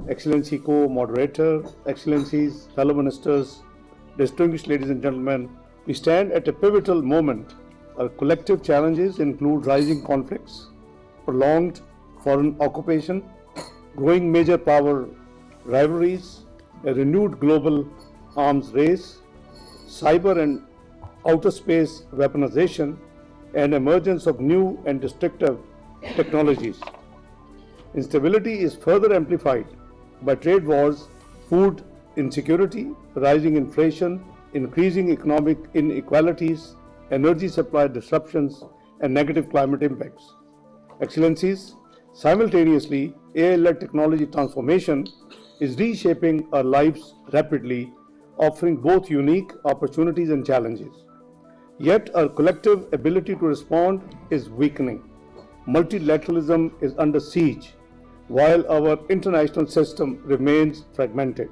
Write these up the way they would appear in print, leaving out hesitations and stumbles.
Excellency Co-Moderator, Excellencies, fellow ministers, distinguished ladies and gentlemen, we stand at a pivotal moment. Our collective challenges include rising conflicts, prolonged foreign occupation, growing major power rivalries, a renewed global arms race, cyber and outer space weaponization, and emergence of new and destructive technologies. Instability is further amplified by trade wars, food insecurity, rising inflation, increasing economic inequalities, energy supply disruptions, and negative climate impacts. Excellencies, simultaneously, AI-led technology transformation is reshaping our lives rapidly, offering both unique opportunities and challenges. Yet our collective ability to respond is weakening. Multilateralism is under siege, while our international system remains fragmented.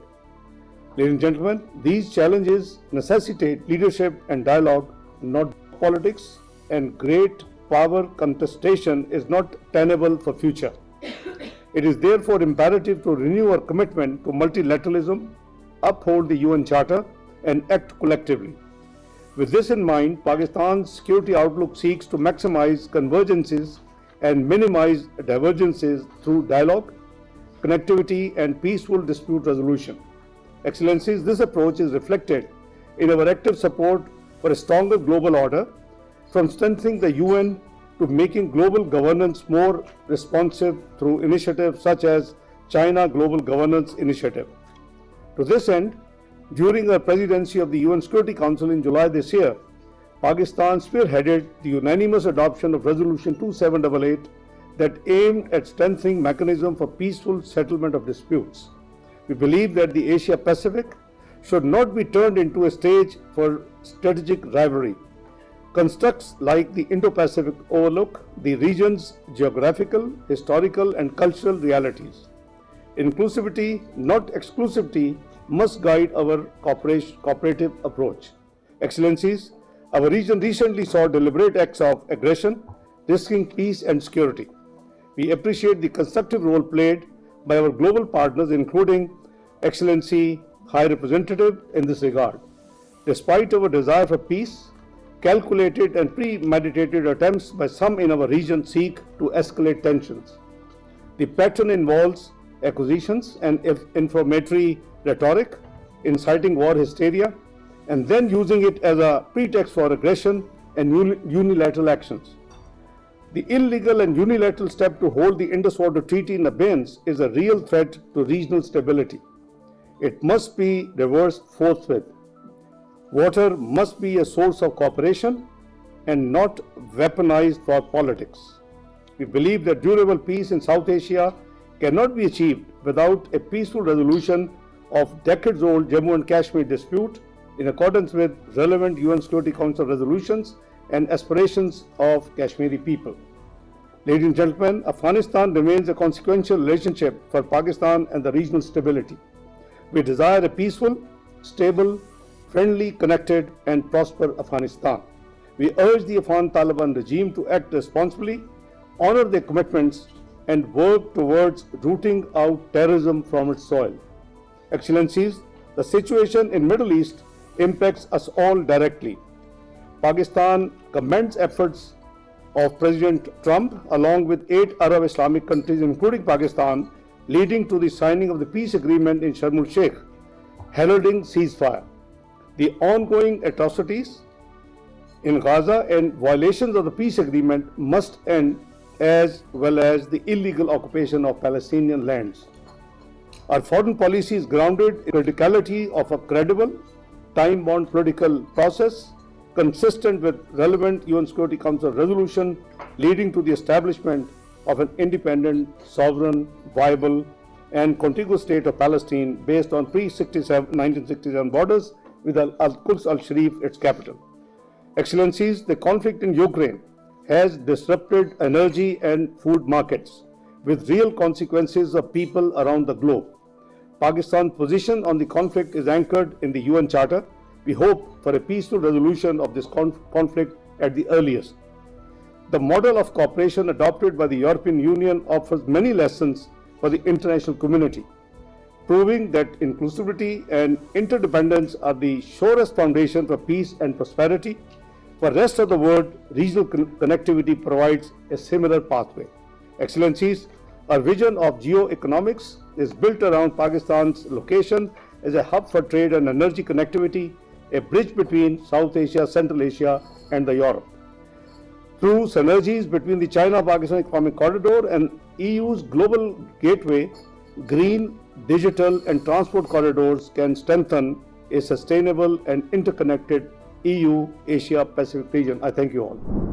Ladies and gentlemen, these challenges necessitate leadership and dialogue, not politics, and great power contestation is not tenable for future. It is therefore imperative to renew our commitment to multilateralism, uphold the UN Charter, and act collectively. With this in mind, Pakistan's security outlook seeks to maximize convergences and minimize divergences through dialogue, connectivity, and peaceful dispute resolution. Excellencies, this approach is reflected in our active support for a stronger global order, from strengthening the UN to making global governance more responsive through initiatives such as China Global Governance Initiative. To this end, during our presidency of the UN Security Council in July this year, Pakistan spearheaded the unanimous adoption of Resolution 2788 that aimed at strengthening mechanism for peaceful settlement of disputes. We believe that the Asia-Pacific should not be turned into a stage for strategic rivalry. Constructs like the Indo-Pacific overlook the region's geographical, historical, and cultural realities. Inclusivity, not exclusivity, must guide our cooperative approach. Excellencies, our region recently saw deliberate acts of aggression, risking peace and security. We appreciate the constructive role played by our global partners, including Excellency High Representative, in this regard. Despite our desire for peace, calculated and premeditated attempts by some in our region seek to escalate tensions. The pattern involves accusations and inflammatory rhetoric, inciting war hysteria, and then using it as a pretext for aggression and unilateral actions. The illegal and unilateral step to hold the Indus Water Treaty in abeyance is a real threat to regional stability. It must be reversed forthwith. Water must be a source of cooperation and not weaponized for politics. We believe that durable peace in South Asia cannot be achieved without a peaceful resolution of decades-old Jammu and Kashmir dispute in accordance with relevant UN Security Council resolutions and aspirations of Kashmiri people. Ladies and gentlemen, Afghanistan remains a consequential relationship for Pakistan and the regional stability. We desire a peaceful, stable, friendly, connected, and prosperous Afghanistan. We urge the Afghan Taliban regime to act responsibly, honor their commitments, and work towards rooting out terrorism from its soil. Excellencies, the situation in Middle East impacts us all directly. Pakistan commends efforts of President Trump along with 8 Arab Islamic countries, including Pakistan, leading to the signing of the peace agreement in Sharm el-Sheikh, heralding ceasefire. The ongoing atrocities in Gaza and violations of the peace agreement must end, as well as the illegal occupation of Palestinian lands. Our foreign policy is grounded in the criticality of a credible, time-bound political process consistent with relevant UN Security Council resolution, leading to the establishment of an independent, sovereign, viable, and contiguous state of Palestine based on pre-1967 borders, with Al-Quds al-Sharif its capital. Excellencies, the conflict in Ukraine has disrupted energy and food markets, with real consequences of people around the globe. Pakistan's position on the conflict is anchored in the UN Charter. We hope for a peaceful resolution of this conflict at the earliest. The model of cooperation adopted by the European Union offers many lessons for the international community. proving that inclusivity and interdependence are the surest foundation for peace and prosperity. For the rest of the world, regional connectivity provides a similar pathway. Excellencies, our vision of geoeconomics is built around Pakistan's location as a hub for trade and energy connectivity, a bridge between South Asia, Central Asia, and the Europe. Through synergies between the China-Pakistan Economic Corridor and EU's global gateway, green, digital, and transport corridors can strengthen a sustainable and interconnected EU-Asia-Pacific region. I thank you all.